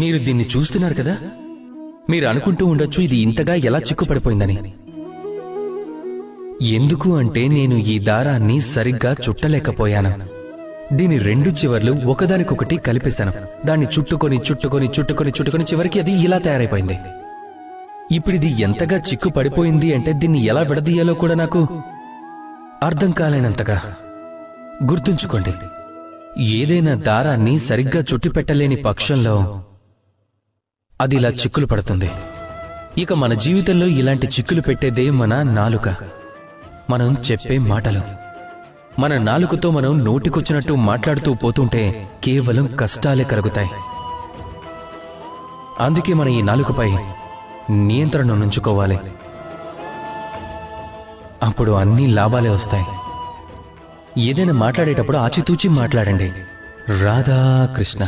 మీరు దీన్ని చూస్తున్నారు కదా, మీరు అనుకుంటూ ఉండొచ్చు ఇది ఇంతగా ఎలా చిక్కుపడిపోయిందని. ఎందుకు అంటే నేను ఈ దారాన్ని సరిగ్గా చుట్టలేకపోయాను. దీని రెండు చివర్లు ఒకదానికొకటి కలిపేశాను. దాన్ని చుట్టుకొని చుట్టుకొని చుట్టుకొని చుట్టుకొని చివరికి అది ఇలా తయారైపోయింది. ఇప్పుడిది ఎంతగా చిక్కు పడిపోయింది అంటే దీన్ని ఎలా విడదీయాలో కూడా నాకు అర్థం కాలేనంతగా. గుర్తుంచుకోండి, ఏదైనా దారాన్ని సరిగ్గా చుట్టిపెట్టలేని పక్షంలో అది ఇలా చిక్కులు పడుతుంది. ఇక మన జీవితంలో ఇలాంటి చిక్కులు పెట్టేదే మన నాలుక, మనం చెప్పే మాటలు. మన నాలుకతో మనం నోటికొచ్చినట్టు మాట్లాడుతూ పోతుంటే కేవలం కష్టాలే కలుగుతాయి. అందుకే మన ఈ నాలుకపై నియంత్రణ ఉంచుకోవాలి. అప్పుడు అన్ని లాభాలే వస్తాయి. ఏదైనా మాట్లాడేటప్పుడు ఆచితూచి మాట్లాడండి. రాధాకృష్ణ.